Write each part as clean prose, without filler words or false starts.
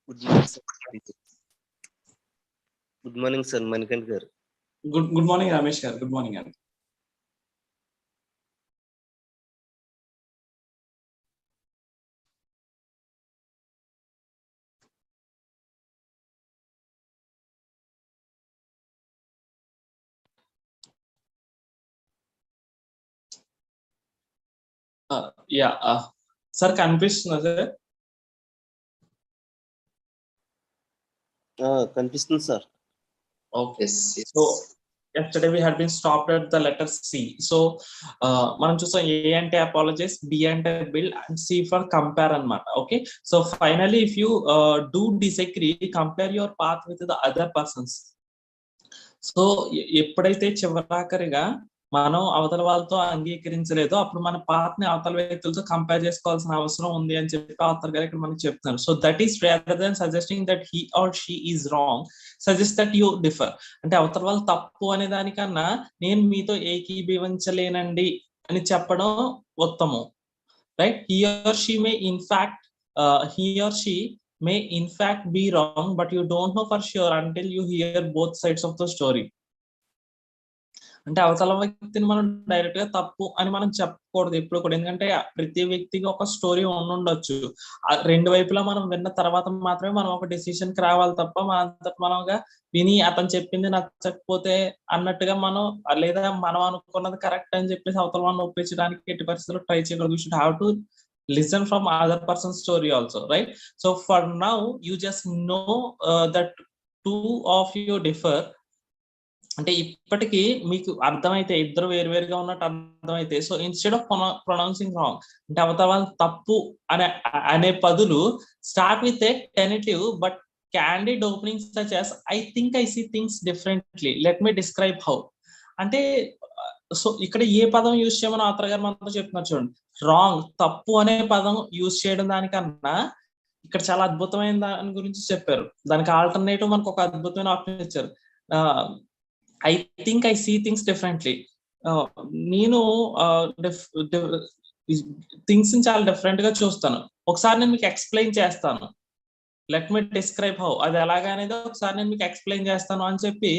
Good morning sir. Good morning sir Manikanth గారు. Good morning Ramesh గారు. Good morning అండి. Yeah sir కనిపిస్తుందా సార్? కనిపిస్తుంది sir. Okay. So yesterday we had been stopped at the letter C. So మనం చూసాం A అంటే apologize, B అంటే build and C for compare అన్నమాట. Okay, so finally if you do disagree, compare your path with the other persons. So ఎప్పుడైతే చివరాఖరిగా మనం అవతల వాళ్ళతో అంగీకరించలేదో అప్పుడు మన పాత్ ని అవతల వ్యక్తులతో కంపేర్ చేసుకోవాల్సిన అవసరం ఉంది అని చెప్పి ఆథర్ గారు ఇక్కడ మనకి చెప్తున్నారు. So that is rather than suggesting that he or she is wrong, suggest that you differ. అంటే అవతల వాళ్ళు తప్పు అనే దానికన్నా నేను మీతో ఏకీభవించలేనండి అని చెప్పడం ఉత్తమం, right? He or she may in fact may in fact be wrong, but you don't know for sure until you hear both sides of the story. అంటే అవతల వ్యక్తిని మనం డైరెక్ట్ గా తప్పు అని మనం చెప్పకూడదు ఎప్పుడు కూడా, ఎందుకంటే ప్రతి వ్యక్తికి ఒక స్టోరీ ఉండొచ్చు. రెండు వైపులా మనం విన్న తర్వాత మాత్రమే మనం ఒక డెసిషన్ కి రావాలి తప్ప మనగా విని అతను చెప్పింది నచ్చకపోతే అన్నట్టుగా మనం, లేదా మనం అనుకున్నది కరెక్ట్ అని చెప్పేసి అవతల వాళ్ళని ఒప్పించడానికి ఎట్టి పరిస్థితుల్లో ట్రై చేయకూడదు. You should have to listen from other person's story also, right? So for now you just know that two of you differ. అంటే ఇప్పటికీ మీకు అర్థమైతే ఇద్దరు వేరువేరుగా ఉన్నట్టు అర్థమైతే, so instead of pronouncing wrong అంటే అవతల తప్పు అనే బదులు start with a tentative but candid openings such as I think I see things differently, let me describe how. అంటే సో ఇక్కడ ఏ పదం యూజ్ చేయమని ఆథర్ గారు మనతో చెప్తున్నారు చూడండి. రాంగ్, తప్పు అనే పదం యూజ్ చేయడం దానికన్నా ఇక్కడ చాలా అద్భుతమైన దాని గురించి చెప్పారు. దానికి ఆల్టర్నేటివ్ మనకు ఒక అద్భుతమైన ఆప్షన్ ఇచ్చారు. I think I see things differently. నేను థింగ్స్ చాలా డిఫరెంట్ గా చూస్తాను, ఒకసారి నేను మీకు ఎక్స్ప్లెయిన్ చేస్తాను, లెట్ మీ డిస్క్రైబ్ హౌ. అది ఎలాగా అనేది ఒకసారి నేను మీకు ఎక్స్ప్లెయిన్ చేస్తాను అని చెప్పి,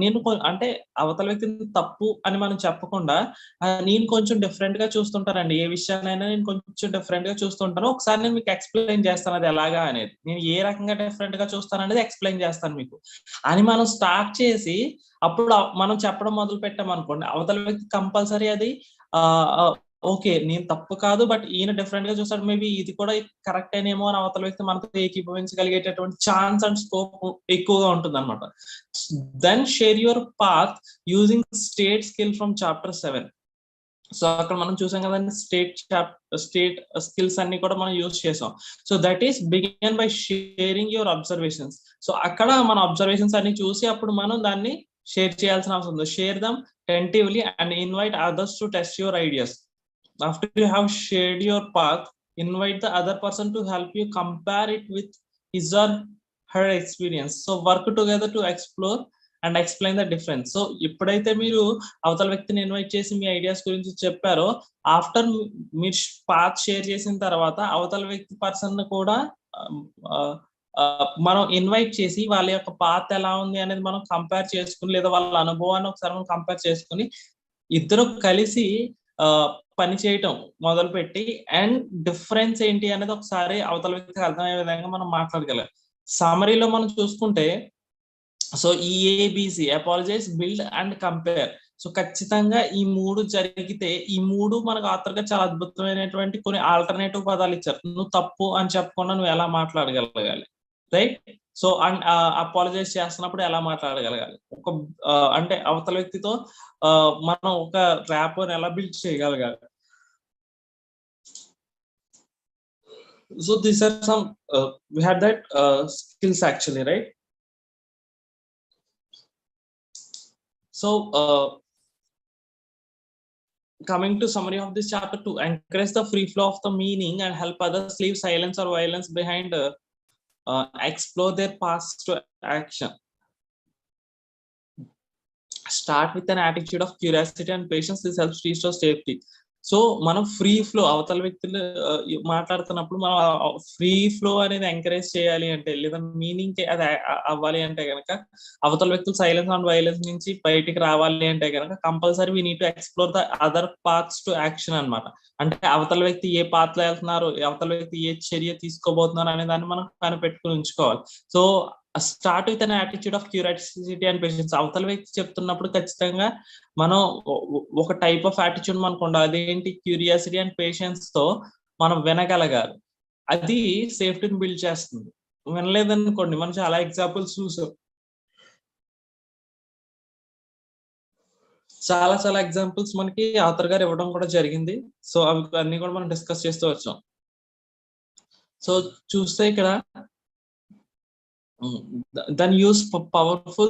నేను అంటే అవతల వ్యక్తిని తప్పు అని మనం చెప్పకుండా నేను కొంచెం డిఫరెంట్ గా చూస్తుంటానండి, ఏ విషయాన్నైనా నేను కొంచెం డిఫరెంట్ గా చూస్తుంటాను, ఒకసారి నేను మీకు ఎక్స్ప్లెయిన్ చేస్తాను అది ఎలాగా అనేది, నేను ఏ రకంగా డిఫరెంట్ గా చూస్తాను అనేది ఎక్స్ప్లెయిన్ చేస్తాను మీకు అని మనం స్టార్ట్ చేసి అప్పుడు మనం చెప్పడం మొదలు పెట్టాం అనుకోండి, అవతల వ్యక్తి కంపల్సరీ అది ఓకే నేను తప్పు కాదు బట్ ఈయన డిఫరెంట్ గా చూస్తాడు, మేబీ ఇది కూడా కరెక్ట్ అయినేమో అని అవతల వ్యక్తి మనతో ఏకీభవించగలిగేటటువంటి ఛాన్స్ అండ్ స్కోప్ ఎక్కువగా ఉంటుంది అనమాట. Then share your path using state skill from chapter 7. So అక్కడ మనం చూసాం కదండి, స్టేట్ స్కిల్స్ అన్ని కూడా మనం యూజ్ చేసాం. So that is begin by sharing your observations. So అక్కడ మన అబ్జర్వేషన్స్ అన్ని చూసి అప్పుడు మనం దాన్ని షేర్ చేయాల్సిన అవసరం ఉంది. Share them tentatively and invite others to test your ideas. After you have shared your path, invite the other person to help you compare it with his or her experience. So work together to explore and explain the difference. So ఎప్పుడైతే మీరు అవతల వ్యక్తిని invite చేసి మీ ideas గురించి చెప్పారో, after మీరు path share చేసిన తర్వాత అవతల వ్యక్తి పర్సన్ కూడా మనం ఇన్వైట్ చేసి వాళ్ళ యొక్క పాత్ ఎలా ఉంది అనేది మనం కంపేర్ చేసుకుని, లేదా వాళ్ళ అనుభవాన్ని ఒకసారి మనం కంపేర్ చేసుకుని ఇద్దరు కలిసి పని చేయటం మొదలుపెట్టి అండ్ డిఫరెన్స్ ఏంటి అనేది ఒకసారి అవతల వ్యక్తికి అర్థమయ్యే విధంగా మనం మాట్లాడగలం. సమరీలో మనం చూసుకుంటే, సో ఈ ABC apologise, build and compare. So ఖచ్చితంగా ఈ మూడు జరిగితే, ఈ మూడు మనకు ఆథర్ గా చాలా అద్భుతమైనటువంటి కొన్ని ఆల్టర్నేటివ్ పదాలు ఇచ్చారు. నువ్వు తప్పు అని చెప్పకుండా నువ్వు ఎలా మాట్లాడగలగాలి, రైట్? సో అండ్ అపాలజైజ్ చేస్తున్నప్పుడు ఎలా మాట్లాడగలగాలి, ఒక అంటే అవతల వ్యక్తితో మనం ఒక ర్యాపర్ ఎలా బిల్డ్ చేయగలగాలి. So these are some we had that skills actually, right? So coming to summary of this chapter, to encourage the free flow of the meaning and help others leave silence or violence behind, explore their paths to action. Start with an attitude of curiosity and patience. This helps restore safety. So మనం free flow అవతల వ్యక్తులు మాట్లాడుతున్నప్పుడు మనం free flow అనేది encourage చేయాలి అంటే లేదా meaning అది అవ్వాలి అంటే కనుక అవతల వ్యక్తులు సైలెన్స్ అండ్ వైలెన్స్ నుంచి బయటికి రావాలి అంటే కనుక compulsory we need to explore the other paths to action అన్నమాట. అంటే అవతల వ్యక్తి ఏ పాత్ లో వెళ్తున్నారు, అవతల వ్యక్తి ఏ చర్య తీసుకోబోతున్నారు అనే దాన్ని మనం కనిపెట్టుకుని ఉంచుకోవాలి. So start with an attitude of curiosity and patience. అవతల వ్యక్తి చెప్తున్నప్పుడు ఖచ్చితంగా మనం ఒక టైప్ ఆఫ్ యాటిట్యూడ్ మనకు ఉండాలి. అదేంటి? క్యూరియాసిటీ అండ్ పేషెన్స్ తో మనం వినగలగాలి. అది సేఫ్టీని బిల్డ్ చేస్తుంది. వినలేదనుకోండి, మనం చాలా ఎగ్జాంపుల్స్ చూసాం. చాలా ఎగ్జాంపుల్స్ మనకి ఆథర్ గారు ఇవ్వడం కూడా జరిగింది. సో అవి అన్ని కూడా మనం డిస్కస్ చేస్తూ వచ్చాం. సో చూస్తే ఇక్కడ then use powerful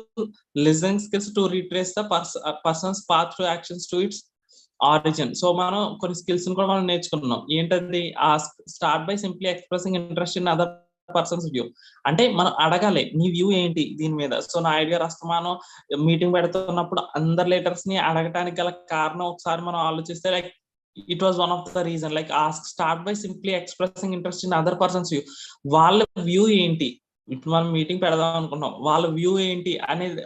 listening skills to retrace the person's path to actions to its origin. So మనం కొన్ని స్కిల్స్ కూడా మనం నేర్చుకున్నాం. ఏంటది? Start by simply expressing interest in other persons view. అంటే మనం అడగాలి, నీ వ్యూ ఏంటి దీని మీద. సో నా ఐడియా రాస్తామానం మీటింగ్ పెడుతున్నప్పుడు అందరు లీడర్స్ ని అడగటానికి గల కారణం ఒకసారి మనం ఆలోచిస్తే like it was one of the reason. Like start by simply expressing interest in other persons view. వాళ్ళ వ్యూ ఏంటి, ఇటు మనం మీటింగ్ పెడదాం అనుకున్నాం, వాళ్ళ వ్యూ ఏంటి అనేది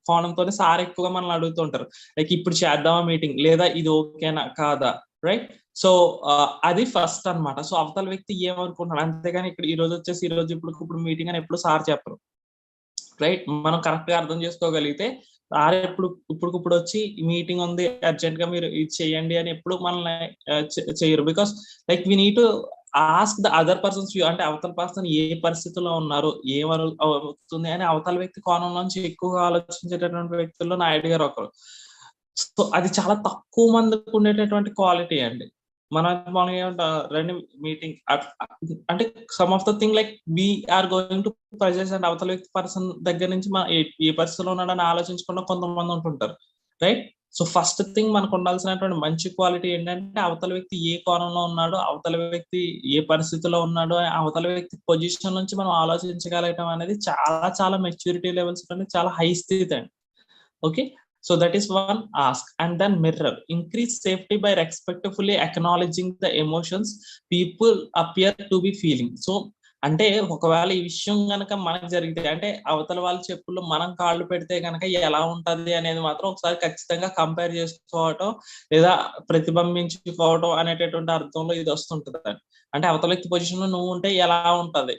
కోణంతోనే సార్ ఎక్కువగా మనల్ని అడుగుతుంటారు. లైక్ ఇప్పుడు చేద్దామా మీటింగ్, లేదా ఇది ఓకేనా కాదా, రైట్? సో అది ఫస్ట్ అన్నమాట. సో అవతల వ్యక్తి ఏమనుకుంటున్నాడు, అంతేగాని ఇక్కడ ఈ రోజు వచ్చేసి ఈ రోజు ఇప్పుడు మీటింగ్ అని ఎప్పుడు సార్ చెప్పరు, రైట్? మనం కరెక్ట్ గా అర్థం చేసుకోగలిగితే సార్ ఇప్పుడు వచ్చి మీటింగ్ ఉంది అర్జెంట్ గా మీరు ఇది చేయండి అని ఎప్పుడు మనల్ని చేయరు. Because like we need to ask the other persons view. అంటే అవతల పర్సన్ ఏ పరిస్థితుల్లో ఉన్నారు, ఏమవుతుంది అని అవతల వ్యక్తి కోణం నుంచి ఎక్కువగా ఆలోచించేటటువంటి వ్యక్తుల్లో నాయుడు గారు ఒకరు. సో అది చాలా తక్కువ మందికి ఉండేటటువంటి క్వాలిటీ అండి. మనం ఏమంటాం, రెండు మీటింగ్ అంటే some of the thing like we are going to presses and అవతల వ్యక్తి పర్సన్ దగ్గర నుంచి మన ఏ పరిస్థితిలో ఉన్నాడని ఆలోచించకుండా కొంతమంది ఉంటుంటారు, రైట్? సో ఫస్ట్ థింగ్ మనకు ఉండాల్సినటువంటి మంచి క్వాలిటీ ఏంటంటే అవతల వ్యక్తి ఏ కోణంలో ఉన్నాడో, అవతల వ్యక్తి ఏ పరిస్థితిలో ఉన్నాడో, అవతల వ్యక్తి పొజిషన్ నుంచి మనం ఆలోచించగలగటం అనేది చాలా మెచ్యూరిటీ లెవెల్స్ అనేది చాలా హై స్థితి అండి. Okay, so that is one ask. And then mirror. Increase safety by respectfully acknowledging the emotions people appear to be feeling. So అంటే ఒకవేళ ఈ విషయం కనుక మనకు జరిగితే, అంటే అవతల వాళ్ళ చెప్పుల్లో మనం కాళ్ళు పెడితే కనుక ఎలా ఉంటది అనేది మాత్రం ఒకసారి ఖచ్చితంగా కంపేర్ చేసుకోవటం లేదా ప్రతిబింబించుకోవటం అనేటటువంటి అర్థంలో ఇది వస్తుంటది. అంటే అవతల వ్యక్తి పొజిషన్ లో నువ్వు ఉంటే ఎలా ఉంటది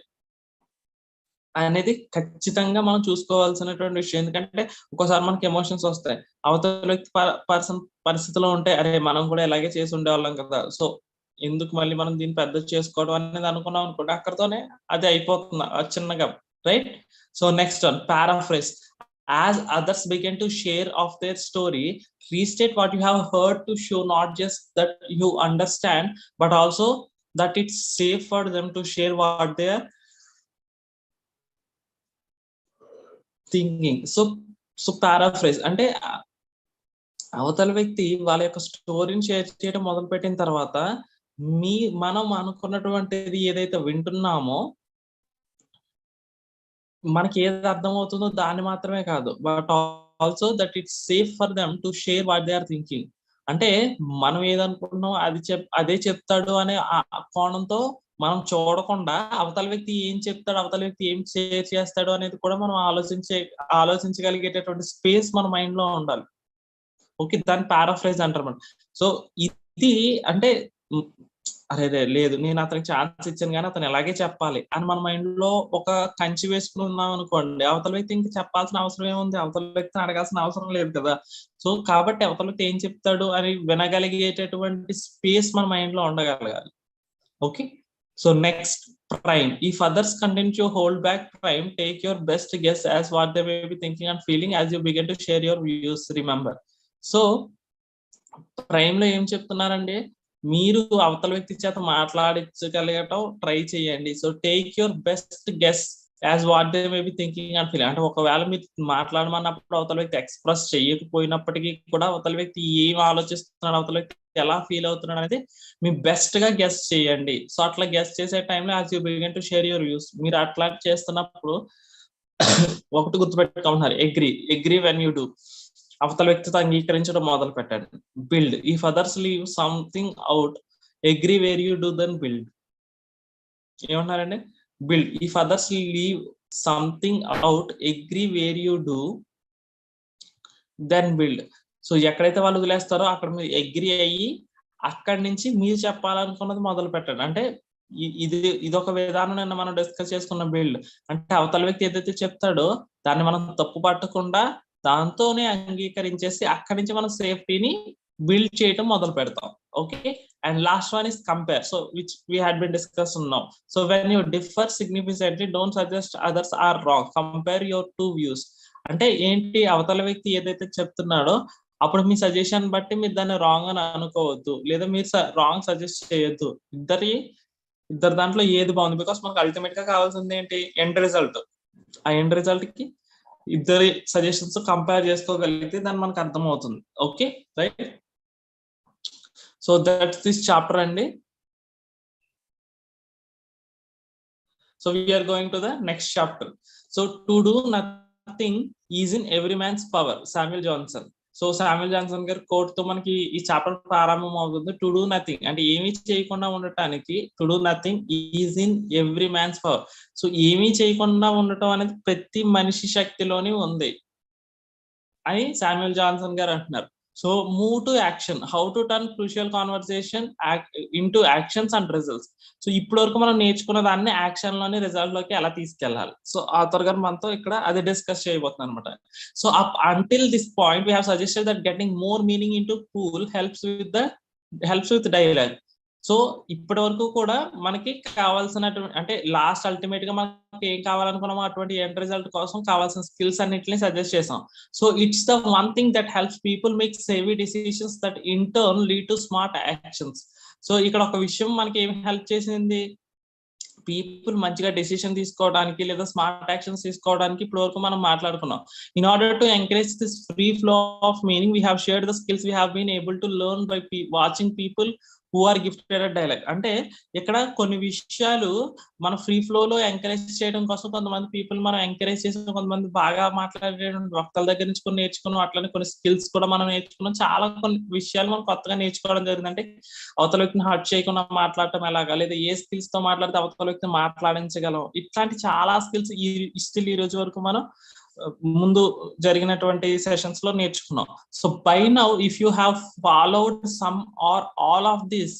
అనేది ఖచ్చితంగా మనం చూసుకోవాల్సినటువంటి విషయం. ఎందుకంటే ఒక్కోసారి మనకి ఎమోషన్స్ వస్తాయి, అవతల వ్యక్తి పర్సన్ పరిస్థితిలో ఉంటే అరే మనం కూడా ఇలాగే చేసి ఉండేవాళ్ళం కదా, సో ఎందుకు మళ్ళీ మనం దీన్ని పెద్ద చేసుకోవడం అనేది అనుకున్నాం అనుకోండి, అక్కడతోనే అది అయిపోతుంది చిన్నగా, right? So next one, paraphrase. As others begin to share of their story, restate what you have heard to show not just that you understand, but also that it's safe for them to share what they are thinking. So paraphrase అంటే అవతల వ్యక్తి వాళ్ళ యొక్క స్టోరీని share చేయడం మొదలు పెట్టిన తర్వాత మనం అనుకున్నటువంటిది ఏదైతే వింటున్నామో మనకి ఏది అర్థమవుతుందో దాన్ని మాత్రమే కాదు, but also that it's safe for them to share what they are thinking. అంటే మనం ఏదనుకుంటున్నాం అదే చెప్తాడు అనే కోణంతో మనం చూడకుండా అవతల వ్యక్తి ఏం చెప్తాడు, అవతల వ్యక్తి ఏం షేర్ చేస్తాడు అనేది కూడా మనం ఆలోచించగలిగేటటువంటి స్పేస్ మన మైండ్ లో ఉండాలి. ఓకే, దాన్ని పారాఫ్రైజ్ అంటారు. సో ఇది అంటే అరే లేదు నేను అతనికి ఛాన్స్ ఇచ్చాను కానీ అతను ఎలాగే చెప్పాలి అని మన మైండ్ లో ఒక కంచి వేసుకుని ఉన్నాం అనుకోండి, అవతల వ్యక్తి ఇంకా చెప్పాల్సిన అవసరం ఏముంది, అవతల వ్యక్తిని అడగాల్సిన అవసరం లేదు కదా. సో కాబట్టి అవతల వ్యక్తి ఏం చెప్తాడు అని వినగలిగేటటువంటి స్పేస్ మన మైండ్ లో ఉండగలగాలి. Okay, so next, prime. If others continue to hold back prime, take your best guess as what they may be thinking and feeling as you begin to share your views. Remember, so prime లో ఏం చెప్తున్నారండి, మీరు అవతల వ్యక్తి చేత మాట్లాడించగలగటం try చేయండి. So take your best guess as what they may be thinking and feeling. అంటే ఒకవేళ మీరు మాట్లాడమన్నప్పుడు అవతల వ్యక్తి ఎక్స్ప్రెస్ చేయకపోయినప్పటికీ కూడా అవతల వ్యక్తి ఏం ఆలోచిస్తున్నాడు, అవతల వ్యక్తి ఎలా ఫీల్ అవుతున్నాడు అనేది మీ బెస్ట్ గా గెస్ చేయండి. సో అట్లా గెస్ చేసే టైంలో as you begin to share your views. మీరు అట్లా చేస్తున్నప్పుడు ఒకటి గుర్తుపెట్టుకుంటున్నారు, ఎగ్రీ వెన్ యూ డూ. అవతల వ్యక్తితో అంగీకరించడం మొదలు పెట్టాడు. Build if others leave something out agree where you do then build. ఏమన్నారండి? Build if others leave something out agree where you do then build. So ఎక్కడైతే వాళ్ళు వదిలేస్తారో అక్కడ మీరు అగ్రి అయ్యి అక్కడి నుంచి మీరు చెప్పాలనుకున్నది మొదలు పెట్టండి. అంటే ఇది ఒక విధానం నిన్న మనం డిస్కస్ చేసుకున్న బిల్డ్. అంటే అవతల వ్యక్తి ఏదైతే చెప్తాడో దాన్ని మనం తప్పు పట్టకుండా దాంతోనే అంగీకరించేసి అక్కడి నుంచి మనం సేఫ్టీని బిల్డ్ చేయటం మొదలు పెడతాం. Okay, and last one is compare. So which we had been discussed now. So when you differ significantly don't suggest others are wrong, compare your two views. అంటే ఏంటి, అవతల వ్యక్తి ఏదైతే చెప్తున్నాడో అప్పుడు మీ సజెషన్ బట్టి మీరు దాన్ని రాంగ్ అని అనుకోవద్దు, లేదా మీరు రాంగ్ సజెస్ట్ చేయొద్దు. ఇద్దరు దాంట్లో ఏది బాగుంది, బికాస్ మనకు అల్టిమేట్ గా కావాల్సింది ఏంటి, ఎండ్ రిజల్ట్. ఆ ఎండ్ రిజల్ట్ కి ఇద్దరి సజెషన్స్ కంపేర్ చేసుకోగలిగితే దాన్ని మనకు అర్థమవుతుంది. Okay right. So that's this chapter అండి. So we are going to the next chapter. So to do nothing is in every man's power, Samuel Johnson. So Samuel Johnson గారి quote తో మనకి ఈ చాప్టర్ ప్రారంభం అవుతుంది. టు డూ నథింగ్ అంటే ఏమీ చేయకుండా ఉండటానికి, to do nothing is in every man's power. So ఏమీ చేయకుండా ఉండటం అనేది ప్రతి మనిషి శక్తిలోని ఉంది అని శామ్యుల్ జాన్సన్ గారు అంటున్నారు. So move to action, how to turn crucial conversation into actions and results. So ఇప్పటి వరకు మనం నేర్చుకున్న దాన్ని యాక్షన్ లోని రిజల్ట్ లోకి ఎలా తీసుకెళ్ళాలి. సో ఆథర్ గారు మనతో ఇక్కడ అది డిస్కస్ చేయబోతున్నారు అనమాట. So up until this point we have suggested that getting more meaning into pool helps with dialogue. So ఇప్పటి వరకు కూడా మనకి కావాల్సినటువంటి, అంటే లాస్ట్ అల్టిమేట్ గా మనకి ఏం కావాలనుకున్నామో అటువంటి ఎండ్ రిజల్ట్ కోసం కావాల్సిన స్కిల్స్ అన్నిటిని సజెస్ట్ చేసాం. So it's the one thing that helps people make navy decisions that in turn lead to smart actions. So ఇక్కడ ఒక విషయం మనకి ఏం హెల్ప్ చేసింది, పీపుల్ మంచిగా డెసిషన్ తీసుకోవడానికి లేదా స్మార్ట్ యాక్షన్స్ తీసుకోవడానికి ఇప్పటి వరకు మనం మాట్లాడుకున్నాం. In order to encourage this free flow of meaning we have shared the skills we have been able to learn by watching people who are gifted at dialogue. అంటే ఇక్కడ కొన్ని విషయాలు మన ఫ్రీ ఫ్లో లో ఎంకరేజ్ చేయడం కోసం కొంతమంది people మనం ఎంకరేజ్ చేసి, కొంతమంది బాగా మాట్లాడే వక్తల దగ్గర నుంచి కొన్ని నేర్చుకున్నాం. అట్లనే కొన్ని స్కిల్స్ కూడా మనం నేర్చుకున్నాం. చాలా కొన్ని విషయాలు మనం కొత్తగా నేర్చుకోవడం జరిగింది. అంటే అవతల వ్యక్తిని హర్ట్ చేయకుండా మాట్లాడటం ఎలాగా, లేదా ఏ స్కిల్స్ తో మాట్లాడితే అవతల వ్యక్తిని మాట్లాడించగలం, ఇట్లాంటి చాలా స్కిల్స్ స్టిల్ ఈ రోజు వరకు మనం ముందు జరిగినటువంటి సెషన్స్ లో నేర్చుకున్నాం. So by now if you have followed some or all of this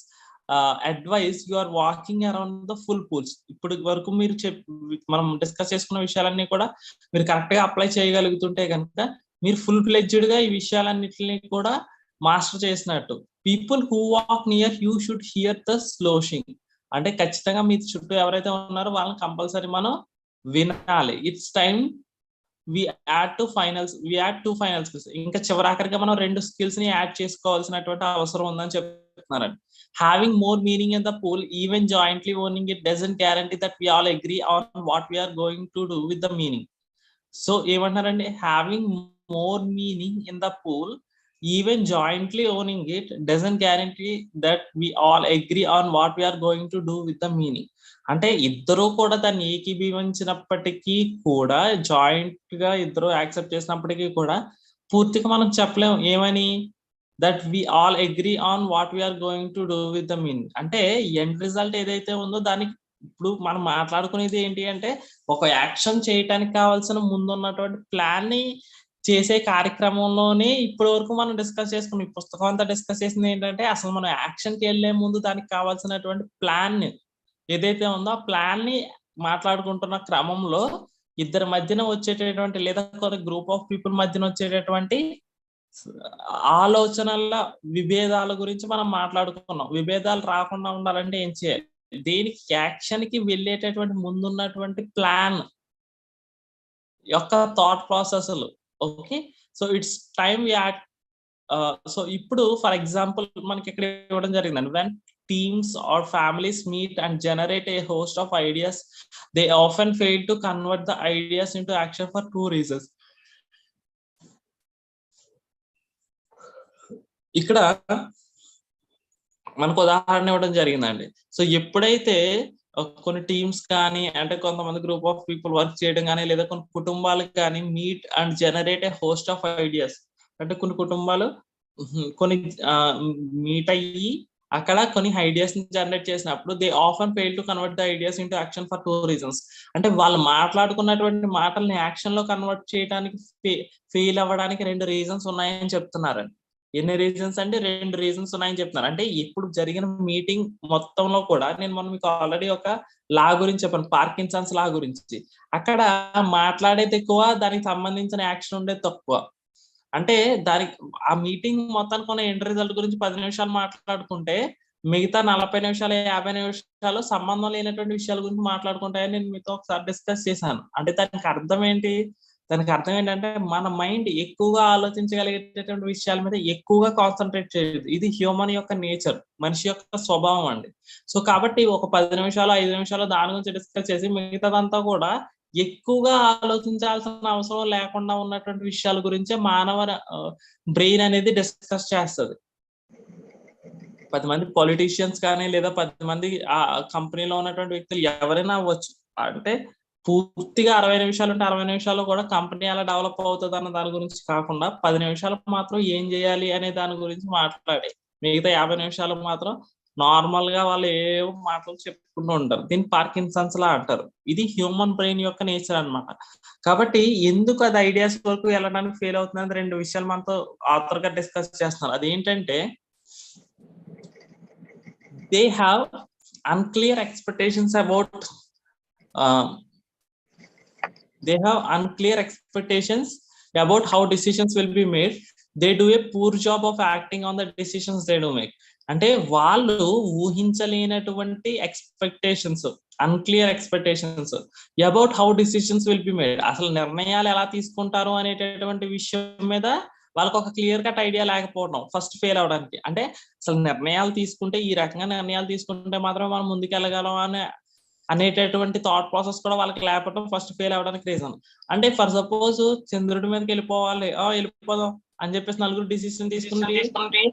advice you are walking around the full pools. ఇప్పుడు వరకు మీరు మనం డిస్కస్ చేసుకున్న విషయాలన్నీ కూడా మీరు కరెక్ట్ గా అప్లై చేయగలుగుతుంటే కనుక మీరు ఫుల్ ఫ్లెడ్జ్డ్ గా ఈ విషయాలన్నిటిని కూడా మాస్టర్ చేసినట్టు. People who walk near you should hear the sloshing. అంటే ఖచ్చితంగా మీ చుట్టూ ఎవరైతే ఉన్నారో వాళ్ళని కంపల్సరీ మనం వినాలి. It's time we add two final skills. ఇంకా చివరాఖరిగా మనం 2 స్కిల్స్ ని యాడ్ చేసుకోవాల్సినటువంటి అవసరం ఉందని చెప్తున్నారండి. having more meaning in the pool, even jointly owning it doesn't guarantee that we all agree on what we are going to do with the meaning. So ఏమంటారండి, having more meaning in the pool, even jointly owning it doesn't guarantee that we all agree on what we are going to do with the meaning. అంటే ఇద్దరు కూడా దాన్ని ఏకీభవించినప్పటికీ కూడా, joint గా ఇద్దరు accept చేసినప్పటికీ కూడా పూర్తిగా మనం చెప్పలేము ఏమని, that we all agree on what we're going to do with the meaning. అంటే ఎండ్ రిజల్ట్ ఏదైతే ఉందో దానికి ఇప్పుడు మనం మాట్లాడుకునేది ఏంటి అంటే, ఒక యాక్షన్ చేయటానికి కావాల్సిన ముందున్నటువంటి ప్లాన్ ని చేసే కార్యక్రమంలోనే ఇప్పటి వరకు మనం డిస్కస్ చేసుకున్నాం. ఈ పుస్తకం అంతా డిస్కస్ చేసింది ఏంటంటే, అసలు మనం యాక్షన్ కి వెళ్లే ముందు దానికి కావాల్సినటువంటి ప్లాన్ ఏదైతే ఉందో ఆ ప్లాన్ ని మాట్లాడుకుంటున్న క్రమంలో ఇద్దరి మధ్యన వచ్చేటటువంటి, లేదా కొన్ని గ్రూప్ ఆఫ్ పీపుల్ మధ్యన వచ్చేటటువంటి ఆలోచనల విభేదాల గురించి మనం మాట్లాడుకున్నాం. విభేదాలు రాకుండా ఉండాలంటే ఏం చేయాలి, దేనికి యాక్షన్ కి వెళ్ళేటటువంటి ముందున్నటువంటి ప్లాన్ యొక్క థాట్ ప్రాసెస్లు. Okay, so it's time at. So ఇప్పుడు ఫర్ ఎగ్జాంపుల్ మనకి ఇక్కడ ఇవ్వడం జరిగిందండి, when teams or families meet and generate a host of ideas, they often fail to convert the ideas into action for 2 reasons. ఇక్కడ మనకు ఉదాహరణ ఇవ్వడం జరిగిందండి. సో ఎప్పుడైతే కొన్ని టీమ్స్ కానీ, అంటే కొంతమంది గ్రూప్ ఆఫ్ పీపుల్ వర్క్ చేయడం కానీ, లేదా కొన్ని కుటుంబాలకు కానీ meet and generate a host of ideas. అంటే కొన్ని కుటుంబాలు కొన్ని మీట్ అయ్యి అక్కడ కొన్ని ఐడియాస్ జనరేట్ చేసినప్పుడు they often fail to convert the ideas into action for 2 reasons. అంటే వాళ్ళు మాట్లాడుకున్నటువంటి మాటల్ని యాక్షన్ లో కన్వర్ట్ చేయడానికి ఫెయిల్ అవ్వడానికి 2 రీజన్స్ ఉన్నాయని చెప్తున్నారు. ఎన్ని రీజన్స్ అంటే 2 రీజన్స్ ఉన్నాయని చెప్తున్నారు. అంటే ఇప్పుడు జరిగిన మీటింగ్ మొత్తంలో కూడా నేను మనం మీకు ఆల్రెడీ ఒక లా గురించి చెప్పాను, పార్కిన్సన్స్ లా గురించి. అక్కడ మాట్లాడేది ఎక్కువ, దానికి సంబంధించిన యాక్షన్ ఉండేది తక్కువ. అంటే దానికి ఆ మీటింగ్ మొత్తానికి ఉన్న ఎండ్ రిజల్ట్ గురించి 10 నిమిషాలు మాట్లాడుకుంటే మిగతా 40 నిమిషాలు 50 నిమిషాలు సంబంధం లేనటువంటి విషయాల గురించి మాట్లాడుకుంటాయని నేను మీతో ఒకసారి డిస్కస్ చేశాను. అంటే దానికి అర్థం ఏంటి? దానికి అర్థం ఏంటంటే మన మైండ్ ఎక్కువగా ఆలోచించగలిగేటటువంటి విషయాల మీద ఎక్కువగా కాన్సన్ట్రేట్ చేయదు. ఇది హ్యూమన్ యొక్క నేచర్, మనిషి యొక్క స్వభావం అండి. సో కాబట్టి ఒక 10 నిమిషాలు 5 నిమిషాలు దాని గురించి డిస్కస్ చేసి మిగతాదంతా కూడా ఎక్కువగా ఆలోచించాల్సిన అవసరం లేకుండా ఉన్నటువంటి విషయాల గురించే మానవ బ్రెయిన్ అనేది డిస్కస్ చేస్తుంది. 10 మంది పొలిటీషియన్స్ కానీ లేదా 10 మంది ఆ కంపెనీలో ఉన్నటువంటి వ్యక్తులు ఎవరైనా అవ్వచ్చు. అంటే పూర్తిగా 60 నిమిషాలు ఉంటే 60 నిమిషాల్లో కూడా కంపెనీ ఎలా డెవలప్ అవుతుంది అన్న దాని గురించి కాకుండా 10 నిమిషాలు మాత్రం ఏం చేయాలి అనే దాని గురించి మాట్లాడి మిగతా 50 నిమిషాలు మాత్రం నార్మల్ గా వాళ్ళు ఏవో మాటలు చెప్పుకుంటూ ఉంటారు. దీన్ని పార్కిన్సన్స్ లా అంటారు. ఇది హ్యూమన్ బ్రెయిన్ యొక్క నేచర్ అన్నమాట. కాబట్టి ఎందుకు అది ఐడియాస్ వరకు వెళ్ళడానికి ఫెయిల్ అవుతుందని 2 విషయాలు మనతో ఆథర్ గా డిస్కస్ చేస్తున్నారు. అదేంటంటే they have unclear expectations about how decisions will be made. They do a poor job of acting on the decisions they do make. అంటే వాళ్ళు ఊహించలేనటువంటి expectations, unclear expectations about how decisions will be made. అసలు నిర్ణయాలు ఎలా తీసుకుంటారు అనేటటువంటి విషయం మీద వాళ్ళకి ఒక క్లియర్ కట్ ఐడియా లేకపోవడం ఫస్ట్ ఫెయిల్ అవడానికి. అంటే అసలు నిర్ణయాలు తీసుకుంటే ఈ రకంగా నిర్ణయాలు తీసుకుంటే మాత్రం మనం ముందుకెళ్ళగలం అనేటటువంటి థాట్ ప్రాసెస్ కూడా వాళ్ళకి లేకపోవడం ఫస్ట్ ఫెయిల్ అవడానికి రీజన్. అంటే ఫర్ సపోజ్ చంద్రుడి మీదకి వెళ్ళిపోవాలి, వెళ్ళిపోదాం అని చెప్పేసి నలుగురు డిసిషన్ తీసుకుంటే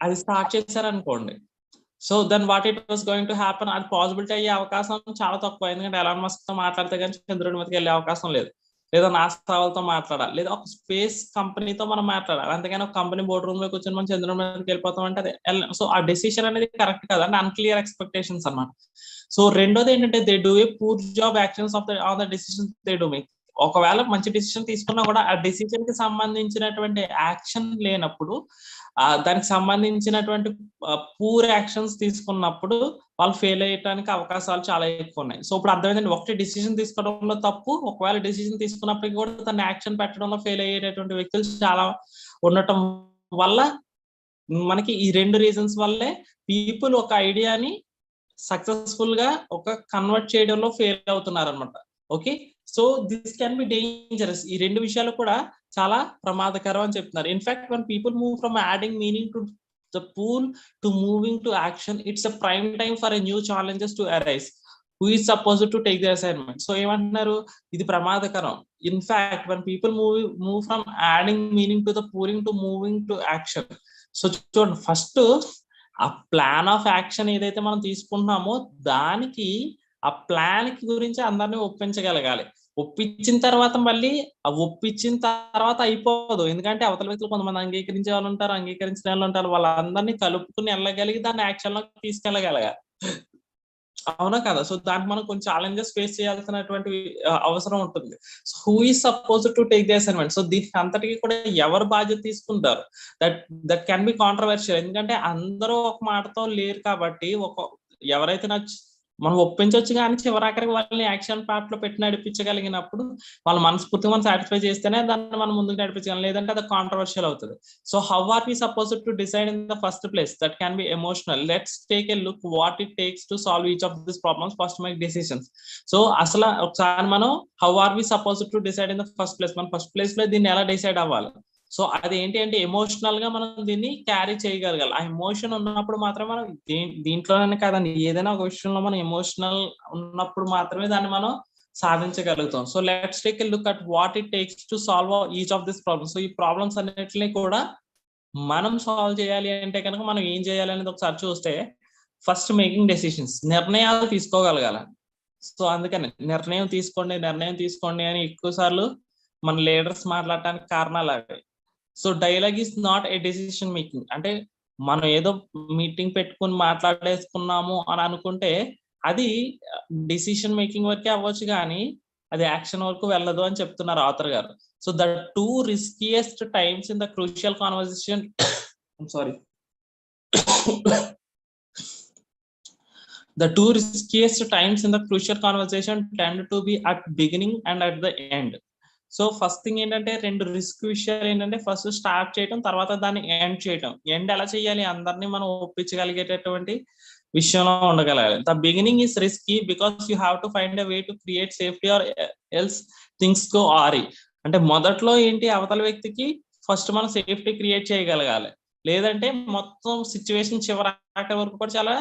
అది స్టార్ట్ చేశారనుకోండి. So then what it was going to happen, అది పాసిబిలిటీ అయ్యే అవకాశం చాలా తక్కువ. ఎందుకంటే ఎలాన్ మస్క్ తో మాట్లాడితే కానీ చంద్రుడి మీదకి వెళ్ళే అవకాశం లేదు, లేదా నాసా వాళ్ళతో మాట్లాడాలి, లేదా ఒక స్పేస్ కంపెనీతో మనం మాట్లాడాలి. అంతేగాని ఒక కంపెనీ బోర్డు రూమ్ లో కూర్చొని మనం చంద్రుడి మీదకి వెళ్ళిపోతాం అంటే అది సో ఆ డెసిషన్ అనేది కరెక్ట్ కాదు అంటే అన్క్లియర్ ఎక్స్పెక్టేషన్స్ అన్నమాట. సో రెండోది ఏంటంటే they do a poor job actions of the decisions they do make. ఒకవేళ మంచి డెసిషన్ తీసుకున్నా కూడా ఆ డెసిషన్ కి సంబంధించినటువంటి యాక్షన్ లేనప్పుడు, దానికి సంబంధించినటువంటి పూర్ యాక్షన్స్ తీసుకున్నప్పుడు వాళ్ళు ఫెయిల్ అయ్యడానికి అవకాశాలు చాలా ఎక్కువ ఉన్నాయి. సో ఇప్పుడు అర్థమైందండి, ఒకటి డెసిషన్ తీసుకోవడంలో తప్పు, ఒకవేళ డెసిషన్ తీసుకున్నప్పటికీ కూడా తన యాక్షన్ పెట్టడంలో ఫెయిల్ అయ్యేటటువంటి వ్యక్తులు చాలా ఉండటం వల్ల మనకి ఈ 2 రీజన్స్ వల్లే పీపుల్ ఒక ఐడియాని సక్సెస్ఫుల్ గా ఒక కన్వర్ట్ చేయడంలో ఫెయిల్ అవుతున్నారు అనమాట. Okay, so this can be dangerous. ఈ 2 విషయాలు కూడా చాలా ప్రమాదకరం అని చెప్తున్నారు. In fact when people move from adding meaning to the pool to moving to action, it's a prime time for a new challenges to arise. Who is supposed to take the assignment? So ఏమంటున్నారు, ఇది ప్రమాదకరం. In fact when people move from adding meaning to the pooling to moving to action. So చూడండి, first ఆ plan of action ఏదైతే మనం తీసుకుంటున్నామో దానికి ఆ plan కి గురించి అందరినీ ఒప్పించగలగాలి. ఒప్పించిన తర్వాత మళ్ళీ ఆ ఒప్పించిన తర్వాత అయిపోదు, ఎందుకంటే అవతల వ్యక్తులు కొంతమంది అంగీకరించే వాళ్ళు ఉంటారు, అంగీకరించిన వాళ్ళు ఉంటారు. వాళ్ళందరినీ కలుపుకుని వెళ్ళగలిగి దాన్ని యాక్షన్ లోకి తీసుకెళ్ళగలగాలి. అవునా కదా? సో దానికి మనం కొంచెం ఛాలెంజెస్ ఫేస్ చేయాల్సినటువంటి అవసరం ఉంటుంది. So who is suppose to take the assignment? So దీనికి అంతటికి కూడా ఎవరు బాధ్యత తీసుకుంటారు? That can be controversial. ఎందుకంటే అందరూ ఒక మాటతో లేరు కాబట్టి ఎవరైతే మనం ఒప్పించవచ్చు కానీ చివరాఖరికి వాళ్ళని యాక్షన్ పార్ట్ లో పెట్టి నడిపించగలిగినప్పుడు వాళ్ళు మనస్ఫూర్తిగా మనం సాటిస్ఫై చేస్తేనే దాన్ని మనం ముందుకు నడిపించగలం, లేదంటే అది కాంట్రవర్షియల్ అవుతుంది. So how are we suppose to decide in the first place? That can be emotional. Let's take a look what it takes to solve each of this problems first make decisions. So అసలు ఒకసారి మనం how are we suppose to decide in the first place, మన first place లో దీన్ని ఎలా decide అవ్వాలి? So అది ఏంటి అంటే ఎమోషనల్ గా మనం దీన్ని క్యారీ చేయగలగాలి. ఆ ఎమోషన్ ఉన్నప్పుడు మాత్రమే మనం దీంట్లోనే కాదండి, ఏదైనా ఒక విషయంలో మనం ఎమోషనల్ ఉన్నప్పుడు మాత్రమే దాన్ని మనం సాధించగలుగుతాం. So let's take a look at what it takes to solve each of this problems. So ఈ ప్రాబ్లమ్స్ అన్నిటిని కూడా మనం సాల్వ్ చేయాలి అంటే కనుక మనం ఏం చేయాలి అనేది ఒకసారి చూస్తే, ఫస్ట్ మేకింగ్ డెసిషన్స్, నిర్ణయాలు తీసుకోగలగాలి. సో అందుకని నిర్ణయం తీసుకోండి అని ఎక్కువ సార్లు మన లీడర్స్ మాట్లాడటానికి కారణాలు అవి. So dialogue is not a decision making. అంటే మనం ఏదో మీటింగ్ పెట్టుకుని మాట్లాడేసుకున్నాము అని అనుకుంటే అది డిసిషన్ మేకింగ్ వరకే అవ్వచ్చు, కానీ అది యాక్షన్ వరకు వెళ్ళదు అని చెప్తున్నారు ఆథర్ గారు. So the 2 riskiest times in the crucial conversation I'm sorry the 2 riskiest times in the crucial conversation tend to be at beginning and at the end. So first thing ఏంటంటే, 2 risk విషయాలు ఏంటంటే, first start చేయడం, తర్వాత దాన్ని end చేయడం. End ఎలా చేయాలి? అందరినీ మనం ఒప్పించగలిగేటటువంటి విషయంలో ఉండగలగాలి. The beginning is risky because you have to find a way to create safety or else things go awry. అంటే మొదట్లో ఏంటి, అవతల వ్యక్తికి ఫస్ట్ మనం సేఫ్టీ క్రియేట్ చేయగలగాలి, లేదంటే మొత్తం సిచ్యువేషన్ చివరి వరకు కూడా చాలా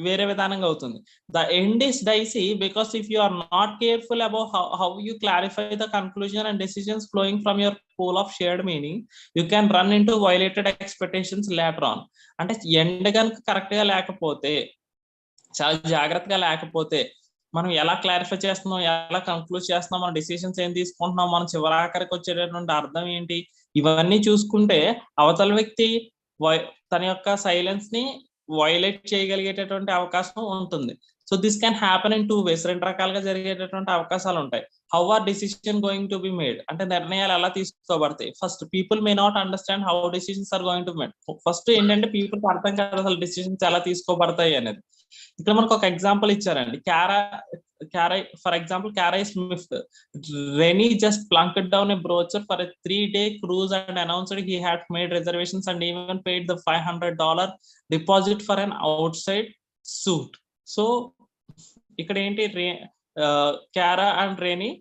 వేరే విధానంగా అవుతుంది. The end is dicey because if you are not careful about how you clarify the conclusion and decisions flowing from your pool of shared meaning, you can run into violated expectations later on. అంటే end కనుక correct గా లేకపోతే, చాలా జాగ్రత్తగా లేకపోతే, మనం ఎలా clarify చేస్తున్నాం, ఎలా కంక్లూడ్ చేస్తున్నాం, మన డెసిషన్స్ ఏం తీసుకుంటున్నాం, మనం చివరాఖరికి వచ్చేటటువంటి అర్థం ఏంటి, ఇవన్నీ చూసుకుంటే అవతల వ్యక్తి తన యొక్క సైలెన్స్ ని వైలేట్ చేయగలిగేటటువంటి అవకాశం ఉంటుంది. So this can happen in 2 ways. 2 రకాలుగా జరిగేటటువంటి అవకాశాలు ఉంటాయి. How are decision going to be made, అంటే నిర్ణయాలు ఎలా తీసుకోబడతాయి. First, people may not understand how decisions are going to made. First ఏంటంటే, పీపుల్ అర్థం కాదు అసలు డిసిషన్స్ ఎలా తీసుకోబడతాయి అనేది. ఇక్కడ మనకు ఒక ఎగ్జాంపుల్ ఇచ్చారండి. For example, Cara is miffed. Rennie just plunked down a brochure for a 3-day cruise and announced he had made reservations and even paid the $500 deposit for an outside suite. So ఇక్కడ ఏంటి, Cara and Rennie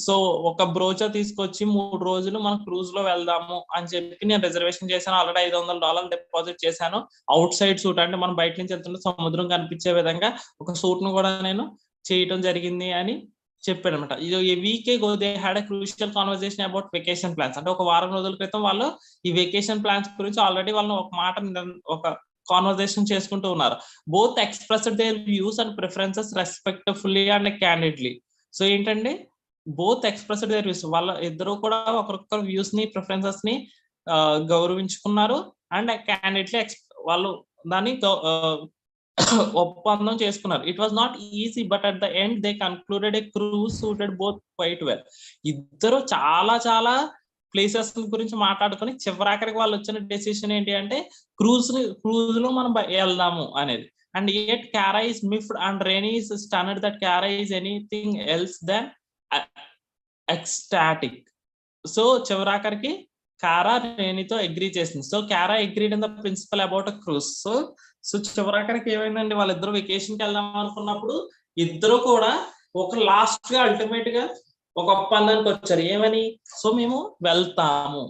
so ఒక brochure తీసుకొచ్చి 3 రోజులు మనం cruise లో వెళ్దాము అని చెప్పి నేను రిజర్వేషన్ చేశాను, ఆల్రెడీ $500 డిపాజిట్ చేశాను. అవుట్ సైడ్ సూట్ అంటే మనం బయట నుంచి వెళ్తుంటే సముద్రం కనిపించే విధంగా ఒక సూట్ ను కూడా నేను చేయటం జరిగింది అని చెప్పాడు అనమాట. ఇది a week go they had a crucial conversation about vacation plans. అంటే ఒక వారం రోజుల క్రితం వాళ్ళు ఈ వెకేషన్ ప్లాన్స్ గురించి ఆల్రెడీ వాళ్ళు ఒక కాన్వర్సేషన్ చేసుకుంటూ ఉన్నారు. Both expressed their views and preferences respectfully and candidly. So ఏంటంటే, బోత్ ఎక్స్ప్రెస్డ్ దేర్ వ్యూస్, వాళ్ళ ఇద్దరు కూడా ఒకరొకరు వ్యూస్ ని, ప్రిఫరెన్సెస్ ని గౌరవించుకున్నారు అండ్ క్యాండిడేట్లీ వాళ్ళు దాన్ని ఒప్పందం చేసుకున్నారు. It was not easy but at the end they concluded A cruise suited both quite well. ఇద్దరు చాలా చాలా ప్లేసెస్ గురించి మాట్లాడుకుని చివరాఖరికి వాళ్ళు వచ్చిన డెసిషన్ ఏంటి అంటే, క్రూజ్ లో మనం వెళ్దాము అనేది. And yet Cara is miffed and Rennie is stunned that Cara is anything else than ecstatic. So చివరాఖరికి Cara Rennie తో అగ్రీ చేసింది. So Cara agreed in the principle about a cruise. So చివరాఖరికి ఏమైందండి, వాళ్ళిద్దరు వెకేషన్ కి వెళ్దాం అనుకున్నప్పుడు ఇద్దరు కూడా ఒక లాస్ట్ గా అల్టిమేట్ గా ఒక ఒప్పందానికి వచ్చారు. ఏమని? సో మేము వెళ్తాము,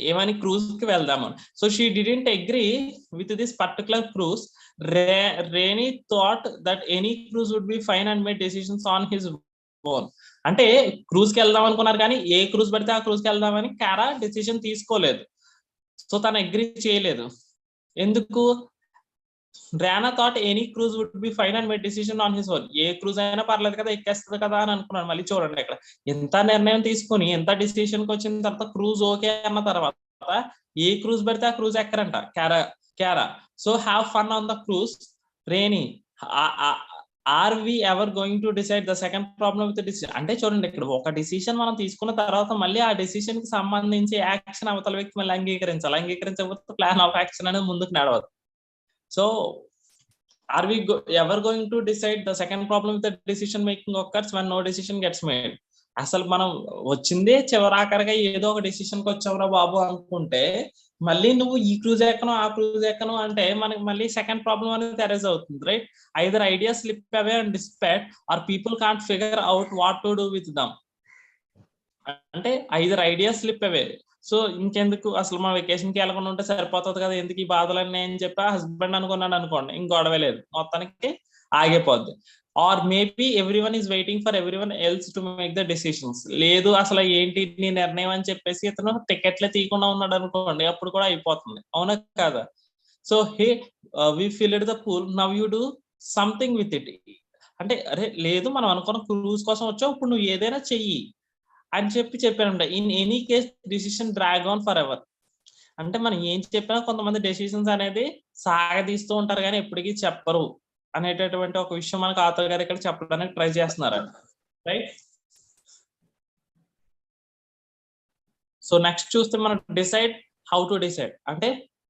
ఏమని, క్రూజ్ కి వెళ్దాము. So she didn't agree with this particular cruise. Rennie thought that any cruise would be fine and made decisions on his own. అంటే క్రూజ్ కి వెళ్దాం అనుకున్నారు, కానీ ఏ క్రూజ్ పడితే ఆ క్రూజ్ కి వెళ్దామని Cara డెసిషన్ తీసుకోలేదు. సో తను అగ్రీ చేయలేదు. ఎందుకు? Rana thought any cruise would be fine and made decision on his own. A cruise అయినా పర్లేదు కదా, ఎక్కేస్తుంది కదా అని అనుకున్నాను. మళ్ళీ చూడండి, ఇక్కడ ఎంత నిర్ణయం తీసుకుని ఎంత డిసిషన్ కి వచ్చిన తర్వాత క్రూజ్ ఓకే అన్న తర్వాత ఏ క్రూజ్ పడితే ఆ cruise ఎక్కరంట Cara. So have fun on the cruise. Rennie, are we ever going to decide the second problem with the decision? అంటే చూడండి, ఇక్కడ ఒక డిసిషన్ మనం తీసుకున్న తర్వాత మళ్ళీ ఆ డిసిషన్ కి సంబంధించి యాక్షన్ అవతల వ్యక్తి మళ్ళీ అంగీకరించకపోతే ప్లాన్ ఆఫ్ యాక్షన్ అనేది ముందుకు నడవదు. So are we ever going to decide the second problem with the decision making occurs when no decision gets made? అసలు మనం వచ్చిందే చివరాఖరిగా ఏదో ఒక డిసిషన్ కి వచ్చావురా బాబు అనుకుంటే మళ్ళీ నువ్వు ఈ క్రూజ్ ఎక్కను ఆ క్రూజ్ ఎక్కను అంటే మనకి మళ్ళీ సెకండ్ ప్రాబ్లం అనేది అరైజ్ అవుతుంది, right? Either ideas slip away and dissipate or people can't figure out what to do with them. అంటే either ideas slip away. So ఇంకెందుకు అసలు మా వెకేషన్ కి వెళ్ళకుండా ఉంటే సరిపోతుంది కదా, ఎందుకు ఈ బాధలన్నీ అని చెప్పి హస్బెండ్ అనుకున్నాడు అనుకోండి, ఇంక గొడవ లేదు, మొత్తానికి ఆగిపోద్ది. Or maybe everyone is waiting for everyone else to make the decisions. లేదు అసలు ఏంటి నీ నిర్ణయం అని చెప్పేసి ఇతను టికెట్లే తీయకుండా ఉన్నాడు అనుకోండి, అప్పుడు కూడా అయిపోతుంది, అవునా కాదా? So hey we filled the pool, now you do something with it. అంటే అరే లేదు మనం అనుకున్న క్రూజ్ కోసం వచ్చావు, ఇప్పుడు నువ్వు ఏదైనా చెయ్యి అని చెప్పారంట. In any case decision drag on for ever. అంటే మనం ఏం చెప్పినా కొంతమంది డెసిషన్స్ అనేది సాగదీస్తూ ఉంటారు కానీ ఎప్పటికీ చెప్పరు అనేటటువంటి ఒక విషయం మనకు ఆథర్ గారు ఇక్కడ చెప్పడానికి ట్రై చేస్తున్నారు, రైట్? సో నెక్స్ట్ చూస్తే మనం డిసైడ్ హౌ టు డిసైడ్, అంటే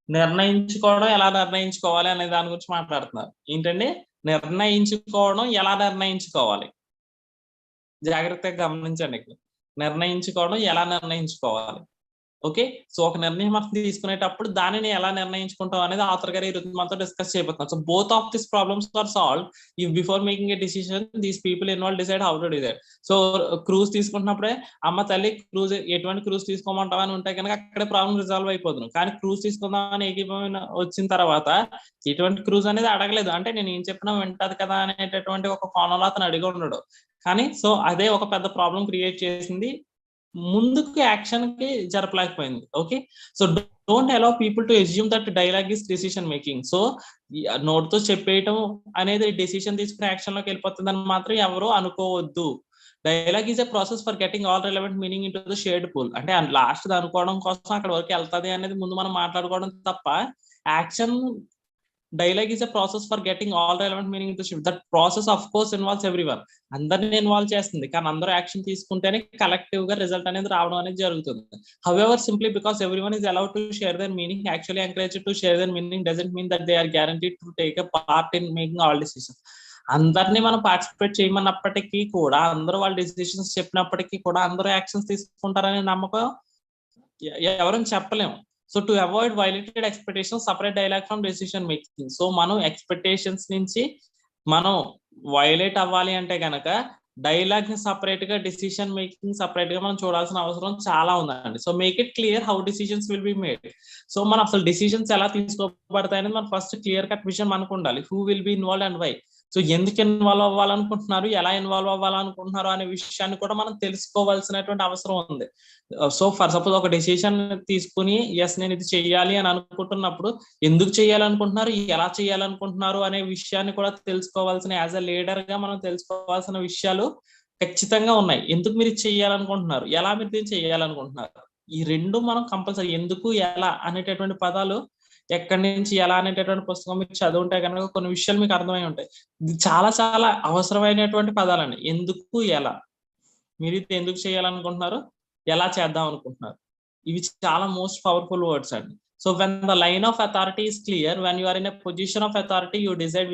నిర్ణయించుకోవడం ఎలా నిర్ణయించుకోవాలి అనే దాని గురించి మాట్లాడుతున్నారు. ఏంటండి? నిర్ణయించుకోవడం ఎలా నిర్ణయించుకోవాలి, జాగ్రత్తగా గమనించండి. ఇక్కడ నిర్ణయించుకోవడం ఎలా నిర్ణయించుకోవాలి. ఓకే, సో ఒక నిర్ణయం మనం తీసుకునేటప్పుడు దానిని ఎలా నిర్ణయించుకుంటాం అనేది ఆథర్ గారు ఈ రోజు మనతో డిస్కస్ చేయబోతున్నాం. So both of this problems are solve if before making a decision these people involve decide how to decide. So cruise తీసుకుంటున్నప్పుడే అమ్మ తల్లి క్రూజ్ ఎటువంటి క్రూజ్ తీసుకోమంటావా అని ఉంటే కనుక అక్కడే ప్రాబ్లం రిజాల్వ్ అయిపోతుంది. కానీ క్రూజ్ తీసుకుందామని ఏకీభవన వచ్చిన తర్వాత ఎటువంటి క్రూజ్ అనేది అడగలేదు, అంటే నేను ఏం చెప్పినా వింటది కదా అనేటటువంటి ఒక కోణంలో అతను అడిగి ఉన్నాడు. కానీ సో అదే ఒక పెద్ద ప్రాబ్లం క్రియేట్ చేసింది, ముందుకు యాక్షన్ కి జరపలేకపోయింది. Okay, so don't allow people to assume that dialogue is decision making. So నోట్ తో చెప్పేయటం అనేది డెసిషన్ తీసుకునే యాక్షన్ లోకి వెళ్ళిపోతుందని మాత్రం ఎవరు అనుకోవద్దు. Dialogue is a process for getting all relevant meaning into the shared pool. అంటే లాస్ట్ అనుకోవడం కోసం అక్కడ వరకు వెళ్తుంది అనేది ముందు మనం మాట్లాడుకోవడం తప్ప, action dialogue is a process for getting all relevant meaning into shift. That process of course involves everyone. అందరిని ఇన్వాల్వ్ చేస్తుంది, కానీ అందరూ యాక్షన్ తీసుకుంటేనే కలెక్టివ్ గా రిజల్ట్ అనేది రావడం అనేది జరుగుతుంది. However, simply because everyone is allowed to share their meaning, actually encouraged to share their meaning doesn't mean that they are guaranteed to take a part in making all decisions. అందరినీ మనం participate చేయమన్నప్పటికీ కూడా, అందరూ వాళ్ళ decisions చెప్పినప్పటికీ కూడా అందరూ actions తీసుకుంటారనే నమ్మకం ఎవరని చెప్పలేము. So to avoid violated expectations, separate dialogue from decision making. So మనం ఎక్స్పెక్టేషన్స్ నుంచి మనం వైలేట్ అవ్వాలి అంటే గనక డైలాగ్ ని సపరేట్ గా, డెసిషన్ మేకింగ్ సపరేట్ గా మనం చూడాల్సిన అవసరం చాలా ఉందండి. So make it clear how decisions will be made. So మనం అసలు డిసిషన్స్ ఎలా తీసుకోబడతాయి అనేది మన ఫస్ట్ క్లియర్ కట్ విజన్ మనకు ఉండాలి. Who will be involve and why. So ఎందుకు ఇన్వాల్వ్ అవ్వాలనుకుంటున్నారు, ఎలా ఇన్వాల్వ్ అవ్వాలనుకుంటున్నారు అనే విషయాన్ని కూడా మనం తెలుసుకోవాల్సినటువంటి అవసరం ఉంది. సో ఫర్ సపోజ్ ఒక డెసిషన్ తీసుకుని ఎస్ నేను ఇది చెయ్యాలి అని అనుకుంటున్నప్పుడు ఎందుకు చేయాలనుకుంటున్నారు, ఎలా చేయాలనుకుంటున్నారు అనే విషయాన్ని కూడా తెలుసుకోవాల్సిన, యాజ్ అ లీడర్ గా మనం తెలుసుకోవాల్సిన విషయాలు ఖచ్చితంగా ఉన్నాయి. ఎందుకు మీరు చేయాలనుకుంటున్నారు, ఎలా మీరు దీన్ని చేయాలనుకుంటున్నారు, ఈ రెండు మనం కంపల్సరీ. ఎందుకు ఎలా అనేటటువంటి పదాలు ఎక్కడి నుంచి ఎలా అనేటటువంటి పుస్తకం మీకు చదువుంటే కనుక కొన్ని విషయాలు మీకు అర్థమై ఉంటాయి. ఇది చాలా చాలా అవసరమైనటువంటి పదాలండి. ఎందుకు, ఎలా, మీరు ఇది ఎందుకు చేయాలనుకుంటున్నారు, ఎలా చేద్దాం అనుకుంటున్నారు, ఇవి చాలా మోస్ట్ పవర్ఫుల్ వర్డ్స్ అండి. So when the line of authority is clear, when you are in a position of authority, you decide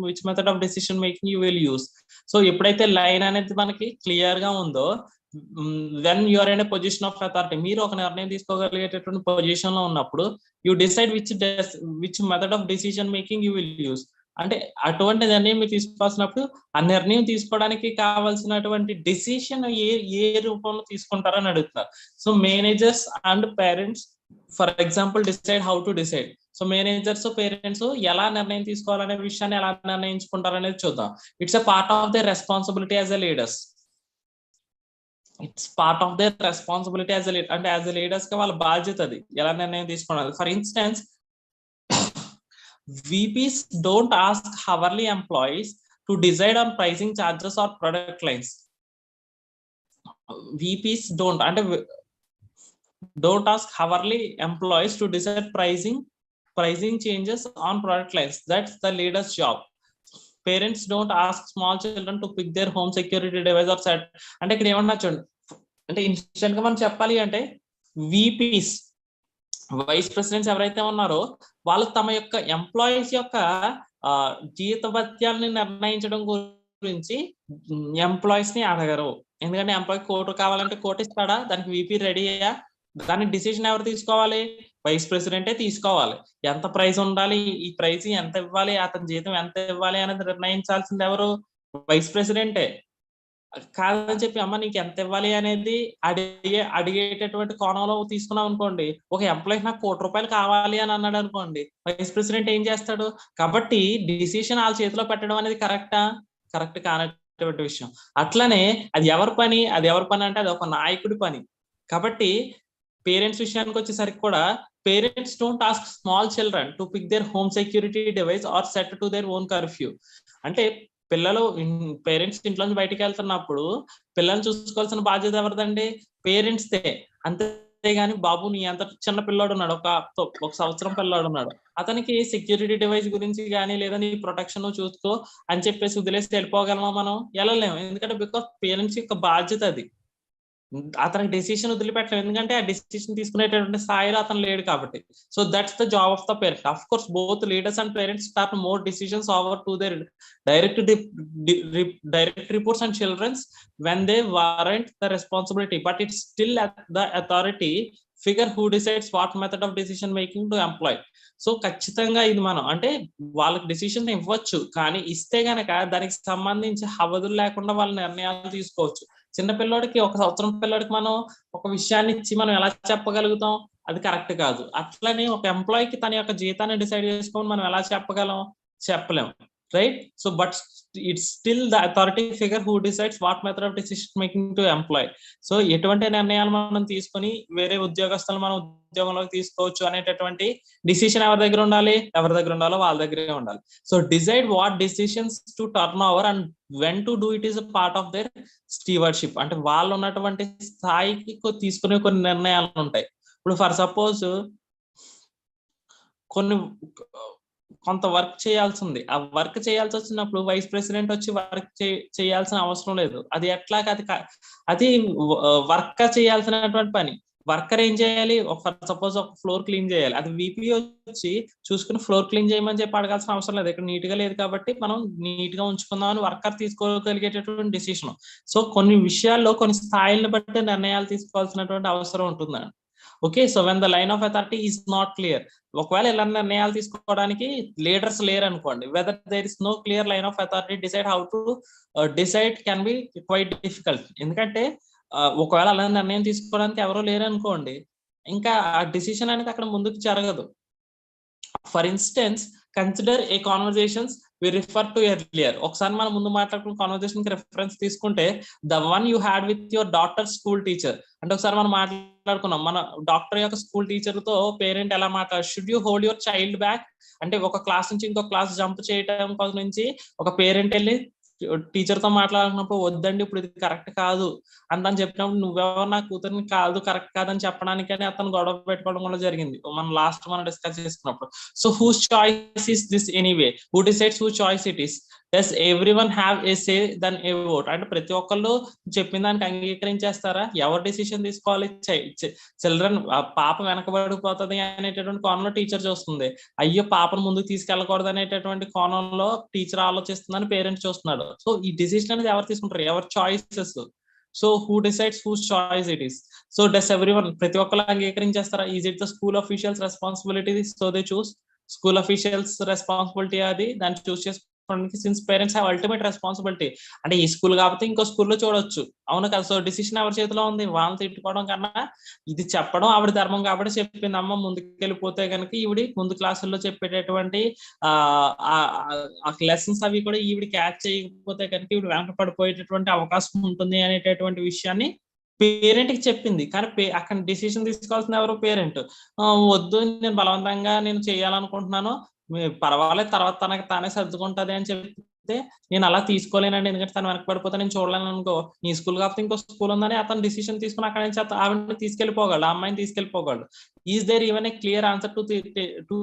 which method of decision making you will use. So ఎప్పుడైతే లైన్ అనేది మనకి clear గా ఉందో, when you are in a position of authority, మీరు ఒక నిర్ణయం తీసుకోగలిగేటటువంటి position లో ఉన్నప్పుడు you decide which method of decision making you will use. అంటే అటువంటి నిర్ణయం మీరు తీసుకోవాల్సినప్పుడు ఆ నిర్ణయం తీసుకోవడానికి కావాల్సినటువంటి డెసిషన్ ఏ రూపంలో తీసుకుంటారని అడుగుతున్నారు. So managers and parents for example decide how to decide. So managers, parents ఎలా నిర్ణయం తీసుకోవాలనే విషయాన్ని ఎలా నిర్ణయించుకుంటారు అనేది చూద్దాం. It's a part of the responsibility as a leaders. It's part of the responsibility as a leader. అంటే యాజ్ ఎ లీడర్స్ గా వాళ్ళ బాధ్యత అది, ఎలా నిర్ణయం తీసుకోవాలి. For instance, VPs don't ask hourly employees to decide on pricing, charges or product lines. VPs don't ask hourly employees to decide pricing changes on product lines. That's the leader's job. Parents don't ask small children to pick their home security device or set. అంటే ఇక్కడ ఏమన్నా చూడండి, అంటే instant గా మనం చెప్పాలి అంటే VPs, vice presidents ఎవరైతే ఉన్నారో వాళ్ళు తమ యొక్క ఎంప్లాయీస్ యొక్క జీతభత్యాలని నిర్ణయించడం గురించి ఎంప్లాయీస్ ని అడగరు. ఎందుకంటే ఎంప్లాయీ కోటు కావాలంటే కోటు ఇస్తాడా, దానికి VP రెడీ అయ్యా, దాని డిసిషన్ ఎవరు తీసుకోవాలి, వైస్ ప్రెసిడెంటే తీసుకోవాలి. ఎంత ప్రైస్ ఉండాలి, ఈ ప్రైస్ ఎంత ఇవ్వాలి, అతని జీతం ఎంత ఇవ్వాలి అనేది నిర్ణయించాల్సింది ఎవరు, వైస్ ప్రెసిడెంటే. కాదని చెప్పి అమ్మ నీకు ఎంత ఇవ్వాలి అనేది అడిగేటటువంటి కోణంలో తీసుకున్నాం అనుకోండి, ఒక ఎంప్లాయీ నాకు ₹1,00,00,000 కావాలి అని అన్నాడు అనుకోండి, వైస్ ప్రెసిడెంట్ ఏం చేస్తాడు? కాబట్టి డిసిషన్ వాళ్ళ చేతిలో పెట్టడం అనేది కరెక్ట్ కానటువంటి విషయం. అట్లనే అది ఎవరి పని అంటే అది ఒక నాయకుడి పని. కాబట్టి పేరెంట్స్ విషయానికి వచ్చేసరికి కూడా, parents don't ask small children to pick their home security device or set to their own curfew. అంటే పిల్లలు పేరెంట్స్ ఇంట్లోంచి బయటికి వెళ్తున్నప్పుడు పిల్లల్ని చూసుకోవాల్సిన బాధ్యత ఎవరిదండి? పేరెంట్స్దే. అంతేగాని బాబు నీ అంత చిన్న పిల్లోడు ఉన్నాడు, ఒక సంవత్సరం పిల్లోడు ఉన్నాడు, అతనికి సెక్యూరిటీ డివైస్ గురించి కానీ లేదా నీ ప్రొటెక్షన్ చూసుకో అని చెప్పేసి వదిలేసి వెళ్ళిపోగలమా? మనం వెళ్ళలేము. ఎందుకంటే బికాస్ పేరెంట్స్ యొక్క బాధ్యత అది. అతనికి డెసిషన్ వదిలిపెట్టలేం, ఎందుకంటే ఆ డెసిషన్ తీసుకునేటటువంటి స్థాయిలో అతను లేడు కాబట్టి. So that's the job of the parent. Of course both leaders and parents turn more decisions over to their direct reports and children's when they warrant the responsibility, but it's still at the authority figure who decides what method of decision making to employ. So ఖచ్చితంగా ఇది మనం అంటే వాళ్ళకి decision ఇవ్వచ్చు, కానీ ఇస్తే గనక దానికి సంబంధించి హవదులు లేకుండా వాళ్ళ నిర్ణయాలు తీసుకోవచ్చు. చిన్న పిల్లోడికి, ఒక సంవత్సరం పిల్లోడికి మనం ఒక విషయాన్ని ఇచ్చి మనం ఎలా చెప్పగలుగుతాం? అది కరెక్ట్ కాదు. అట్లనే ఒక ఎంప్లాయీకి తన యొక్క జీతాన్ని డిసైడ్ చేసుకొని మనం ఎలా చెప్పగలం? చెప్పలేం, right? So but it's still the authority figure who decides what method of decision making to employee. So ఎటువంటి నిర్ణయాలు మనం తీసుకొని వేరే ఉద్యోగస్తులు మనం ఉద్యోగంలోకి తీసుకోవచ్చు అనేటటువంటి డిసిషన్ ఎవరి దగ్గర ఉండాలి? ఎవరి దగ్గర ఉండాలో వాళ్ళ దగ్గరే ఉండాలి. So decide what decisions to turn over and when to do it is a part of their stewardship. అంటే వాళ్ళు ఉన్నటువంటి స్థాయికి తీసుకునే కొన్ని నిర్ణయాలు ఉంటాయి. ఇప్పుడు ఫర్ సపోజ్ కొంత వర్క్ చేయాల్సి ఉంది, ఆ వర్క్ చేయాల్సి వచ్చినప్పుడు వైస్ ప్రెసిడెంట్ వచ్చి వర్క్ చేయాల్సిన అవసరం లేదు. అది ఎట్లాగా? అది వర్కర్ చేయాల్సినటువంటి పని. వర్కర్ ఏం చేయాలి? ఫర్ సపోజ్ ఒక ఫ్లోర్ క్లీన్ చేయాలి, అది విపి వచ్చి చూసుకుని ఫ్లోర్ క్లీన్ చేయమని చెప్పి అడగాల్సిన అవసరం లేదు. ఇక్కడ నీట్ గా లేదు కాబట్టి మనం నీట్ గా ఉంచుకుందాం అని వర్కర్ తీసుకోగలిగేటటువంటి డెసిషన్. సో కొన్ని విషయాల్లో కొన్ని స్థాయిలను బట్టి నిర్ణయాలు తీసుకోవాల్సినటువంటి అవసరం ఉంటుందండి. Okay, so when the line of authority is not clear, ఒకవేళ ఇలా నిర్ణయాలు తీసుకోవడానికి లీడర్స్ లేరు అనుకోండి, whether there is no clear line of authority decide how to decide can be quite difficult. ఎందుకంటే ఒకవేళ అలా నిర్ణయం తీసుకోవడానికి ఎవరో లేరు అనుకోండి, ఇంకా ఆ డిసిషన్ అనేది అక్కడ ముందుకు జరగదు. For instance consider a conversations we refer to earlier. ఒకసారి మనం ముందు మాట్లాడుకున్న కాన్వర్జేషన్ కి రెఫరెన్స్ తీసుకుంటే the one you had with your daughter school teacher. అంటే ఒకసారి మనం మాట్లాడుకున్నాం, మన డాక్టర్ యొక్క స్కూల్ టీచర్ తో పేరెంట్ ఎలా మాట్లాడారు? Should you hold your child back? అంటే ఒక క్లాస్ నుంచి ఇంకో క్లాస్ జంప్ చేయడం నుంచి ఒక పేరెంట్ వెళ్ళి టీచర్ తో మాట్లాడుకున్నప్పుడు వద్దండి ఇప్పుడు ఇది కరెక్ట్ కాదు అని చెప్పినప్పుడు నువ్వెవరు నా కూతురిని కాదు కరెక్ట్ కాదని చెప్పడానికని అతను గొడవ పెట్టుకోవడం కూడా జరిగింది మనం డిస్కస్ చేసుకున్నప్పుడు. So whose choice is this anyway? Who decides who choice it is? Does everyone have a say then a vote? అంటే ప్రతి ఒక్కళ్ళు చెప్పిన దానికి అంగీకరించేస్తారా? ఎవరు డిసిషన్ తీసుకోవాలి? చిల్డ్రన్, పాప వెనకబడిపోతుంది అనేటటువంటి కోణంలో టీచర్ చూస్తుంది, అయ్యో పాపను ముందుకు తీసుకెళ్ళకూడదు అనేటటువంటి కోణంలో టీచర్ ఆలోచిస్తుందని పేరెంట్స్ చూస్తున్నాడు. సో ఈ డిసిషన్ అనేది ఎవరు తీసుకుంటారు? ఎవరి choices. So who decides whose choice it is? So does everyone, ప్రతి ఒక్కరు అంగీకరించేస్తారా? Is it the school officials responsibility? So they choose. School officials responsibility అది, దాన్ని చూస్ చేసుకోవడానికి since parents have ultimate responsibility. అంటే ఈ స్కూల్ కాబట్టి ఇంకో స్కూల్లో చూడొచ్చు, అవును కదా? సో డిసిషన్ ఎవరి చేతిలో ఉంది? వాళ్ళని తిట్టుకోవడం కన్నా ఇది చెప్పడం ఆవిడ ధర్మం కాబట్టి చెప్పింది, అమ్మ ముందుకెళ్ళిపోతే కనుక ఈవిడి ముందు క్లాసుల్లో చెప్పేటటువంటి ఆ లెసన్స్ అవి కూడా ఈవిడ క్యాచ్ చేయకపోతే కనుక ఈవిడ వెనక పడిపోయేటటువంటి అవకాశం ఉంటుంది అనేటటువంటి విషయాన్ని పేరెంట్ కి చెప్పింది. కానీ అక్కడ డిసిషన్ తీసుకోవాల్సిన ఎవరు? పేరెంట్. వద్దు నేను బలవంతంగా నేను చేయాలనుకుంటున్నాను, పర్వాలేదు తర్వాత తనకి తానే సర్దుకుంటది అని చెప్తే నేను అలా తీసుకోలేనండి, ఎందుకంటే తను వెనక పడిపోతే నేను చూడలేను అనుకో, నీ స్కూల్ కాకపోతే ఇంకో స్కూల్ ఉందని అతను డిసిషన్ తీసుకుని అక్కడి నుంచి ఆవిడని తీసుకెళ్లిపోగలడు, ఆ అమ్మాయిని తీసుకెళ్లిపోగలడు. Is there even a clear answer to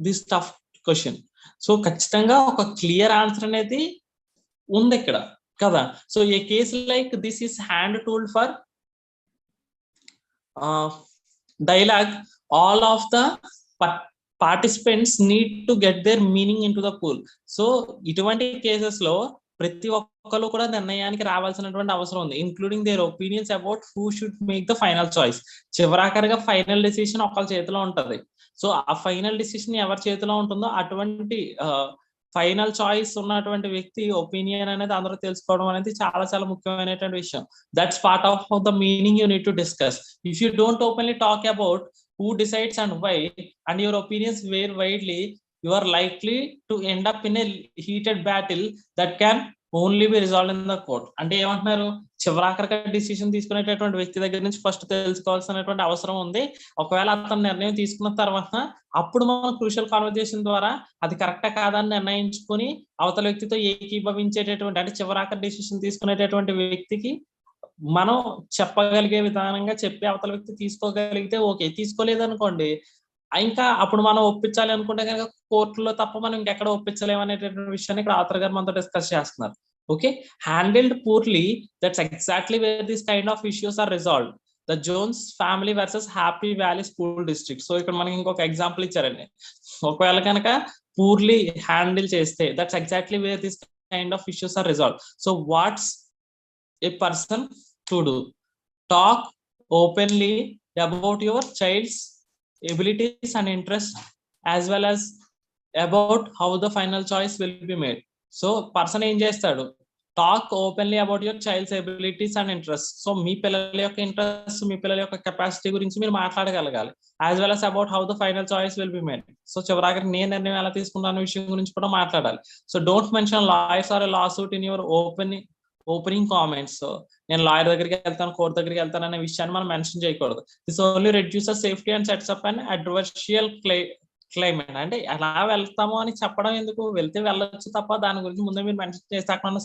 this tough question? So ఖచ్చితంగా ఒక క్లియర్ ఆన్సర్ అనేది ఉంది ఇక్కడ కదా. So a case like this is hand tooled for dialogue. All of the participants need to get their meaning into the pool. So ఇటువంటి cases లో ప్రతి ఒక్కరు కూడా నిర్ణయానికి రావాల్సినటువంటి అవసరం ఉంది, including their opinions about who should make the final choice. చివరాఖరిగా ఫైనల్ డెసిషన్ ఒకళ్ళ చేతిలో ఉంటది. సో ఆ ఫైనల్ డెసిషన్ ఎవరి చేతిలో ఉంటుందో అటువంటి ఫైనల్ చాయిస్ ఉన్నటువంటి వ్యక్తి ఒపీనియన్ అనేది అందరూ తెలుసుకోవడం అనేది చాలా చాలా ముఖ్యమైనటువంటి విషయం. That's part of the meaning you need to discuss. If you don't openly talk about who decides and why and your opinions vary widely, you are likely to end up in a heated battle that can only B resolve in the court. అంటే ఏమంటున్నారు, చివరాఖరిగా decision తీసుకునేటటువంటి వ్యక్తి దగ్గర నుంచి first తెలుసుకోవాల్సినటువంటి అవసరం ఉంది. ఒకవేళ అతను నిర్ణయం తీసుకున్న తర్వాత అప్పుడు మనం క్రూషియల్ కాన్వర్జేషన్ ద్వారా అది కరెక్టా కాదా అని నిర్ణయించుకుని అవతల వ్యక్తితో ఏకీభవించేటటువంటి, అంటే చివరాఖరి డిసిషన్ తీసుకునేటటువంటి వ్యక్తికి మనం చెప్పగలిగే విధానంగా చెప్పి అవతల వ్యక్తి తీసుకోగలిగితే ఓకే. తీసుకోలేదనుకోండి, ఇంకా అప్పుడు మనం ఒప్పించాలి అనుకుంటే కనుక కోర్టులో తప్ప మనం ఇంకెక్కడ ఒప్పించలేము అనేటటువంటి విషయాన్ని ఇక్కడ ఆథర్ గారు మనతో డిస్కస్ చేస్తున్నారు. Okay, handled poorly, that's exactly where this kind of issues are resolved. The Jones family versus Happy Valley School District. So ఇక్కడ మనకి ఇంకొక ఎగ్జాంపుల్ ఇచ్చారండి. ఒకవేళ కనుక పూర్లీ హ్యాండిల్ చేస్తే, that's exactly where this kind of issues are resolved. So what's a person to do? Talk openly about your child's abilities and interests, as well as about how the final choice will be made. So person ఏం చేస్తాడు, talk openly about your child's abilities and interest. So మీ పిల్లల యొక్క interest, మీ పిల్లల యొక్క capacity గురించి మీరు మాట్లాడగలగాలి. As well as about how the final choice will be made. So చివరాఖరి నేను నిర్ణయం ఎలా తీసుకుంటాను విషయం గురించి కూడా మాట్లాడాలి. So don't mention lawyers or lawsuit in your opening comments. So నేను లాయర్ దగ్గరికి వెళ్తాను, కోర్టు దగ్గరికి వెళ్తాను అనే విషయాన్ని మనం మెన్షన్ చేయకూడదు. This only reduces safety and sets up and adversarial climate. అంటే ఎలా వెళ్తామో అని చెప్పడం ఎందుకు, వెళ్తే వెళ్ళొచ్చు తప్ప దాని గురించి ముందే మీరు మెన్షన్ చేస్తే అక్కడ ఉన్న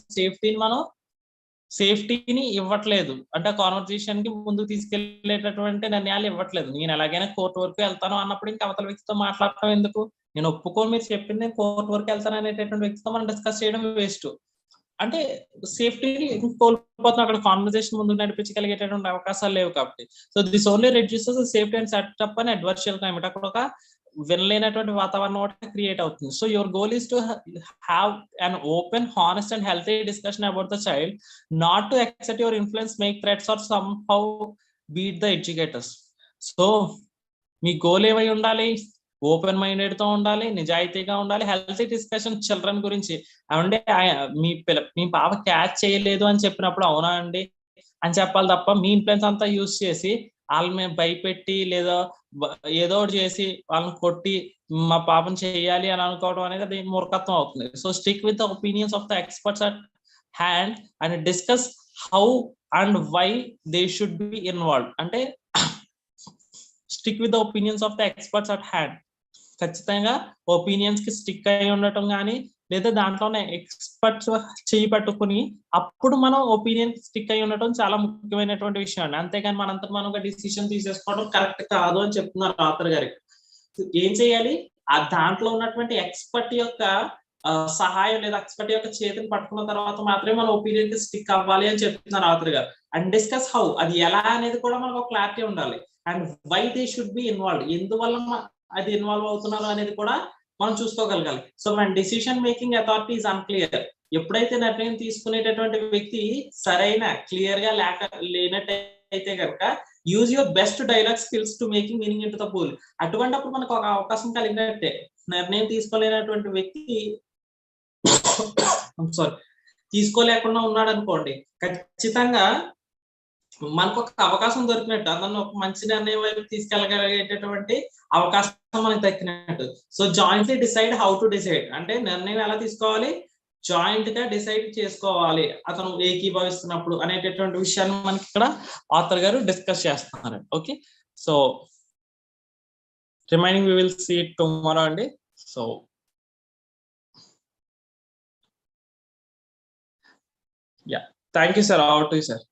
సేఫ్టీని ఇవ్వట్లేదు. అంటే కాన్వర్జేషన్ కి ముందుకు తీసుకెళ్లేటటువంటి నిర్ణయాలు ఇవ్వట్లేదు. నేను ఎలాగైనా కోర్టు వరకు వెళ్తాను అన్నప్పుడు ఇంకా అవతల వ్యక్తితో మాట్లాడటం ఎందుకు, నేను ఒప్పుకోని మీరు చెప్పింది నేను కోర్టు వరకు వెళ్తాను అనేటటువంటి వ్యక్తితో మనం డిస్కస్ చేయడం వేస్ట్. అంటే సేఫ్టీని కోల్పోతున్నాం, అక్కడ కాన్వర్జేషన్ ముందుకు నడిపించగలిగేటటువంటి అవకాశాలు లేవు కాబట్టి. So this only reduces safety and setup and adversarial climate. అక్కడ ఒక వినలేనటువంటి వాతావరణం ఒకటి క్రియేట్ అవుతుంది. So your goal is to have an open, honest and healthy discussion about the child, not to except your influence, make threats or somehow beat the educators. So మీ goal ఏమై ఉండాలి, open minded తో ఉండాలి, నిజాయితీగా ఉండాలి, healthy discussion children గురించి. అంటే మీ పాప క్యాచ్ చేయలేదు అని చెప్పినప్పుడు అవునా అండి అని చెప్పాలి తప్ప మీ ఇన్ఫ్లుయెన్స్ అంతా యూజ్ చేసి వాళ్ళని మేము భయపెట్టి లేదా ఏదో ఒకటి చేసి వాళ్ళని కొట్టి మా పాపను చేయాలి అని అనుకోవడం అనేది అది మూర్ఖత్వం అవుతుంది. So stick with the opinions of the experts at hand and discuss how and why they should be involved. అంటే stick with the opinions of the experts at hand. ఖచ్చితంగా ఒపీనియన్స్ కి స్టిక్ అయి ఉండటం కానీ, లేదా దాంట్లోనే ఎక్స్పర్ట్స్ చేయి పట్టుకుని అప్పుడు మనం ఒపీనియన్ స్టిక్ అయి ఉండటం చాలా ముఖ్యమైనటువంటి విషయం అండి. అంతేగాని మనంతా మనం ఒక డిసిషన్ తీసేసుకోవడం కరెక్ట్ కాదు అని చెప్తున్నారు ఆథర్ గారికి. ఏం చేయాలి, ఆ దాంట్లో ఉన్నటువంటి ఎక్స్పర్ట్ యొక్క సహాయం లేదా ఎక్స్పర్ట్ యొక్క చేతిని పట్టుకున్న తర్వాత మాత్రమే మన ఒపీనియన్ కి స్టిక్ అవ్వాలి అని చెప్తున్నారు ఆథర్ గారు. అండ్ డిస్కస్ హౌ, అది ఎలా అనేది కూడా మనకు క్లారిటీ ఉండాలి. And why they should be involved, ఎందువల్ల అది ఇన్వాల్వ్ అవుతున్నారు అనేది కూడా మనం చూసుకోగలగాలి. సో మన decision making authority is unclear. ఎప్పుడైతే నిర్ణయం తీసుకునేటటువంటి వ్యక్తి సరైన క్లియర్ గా లేనట్టయితే కనుక use your best dialogue skills to making meaning into the pool. అటువంటిప్పుడు మనకు ఒక అవకాశం కలిగినట్టే. నిర్ణయం తీసుకోలేనటువంటి వ్యక్తి తీసుకోలేకుండా ఉన్నాడు అనుకోండి, ఖచ్చితంగా మనకు ఒక అవకాశం దొరికినట్టు, అతను ఒక మంచి నిర్ణయం వైపు తీసుకెళ్ళగలిగేటటువంటి అవకాశం మనకి దక్కినట్టు. So jointly decide how to decide, అంటే నిర్ణయం ఎలా తీసుకోవాలి, జాయింట్ గా డిసైడ్ చేసుకోవాలి అతను ఏకీభవిస్తున్నప్పుడు అనేటటువంటి విషయాన్ని మనకి ఇక్కడ ఆథర్ గారు డిస్కస్ చేస్తున్నారు. Okay, so remaining we will see it tomorrow అండి. So yeah, thank you sir. Over to you sir.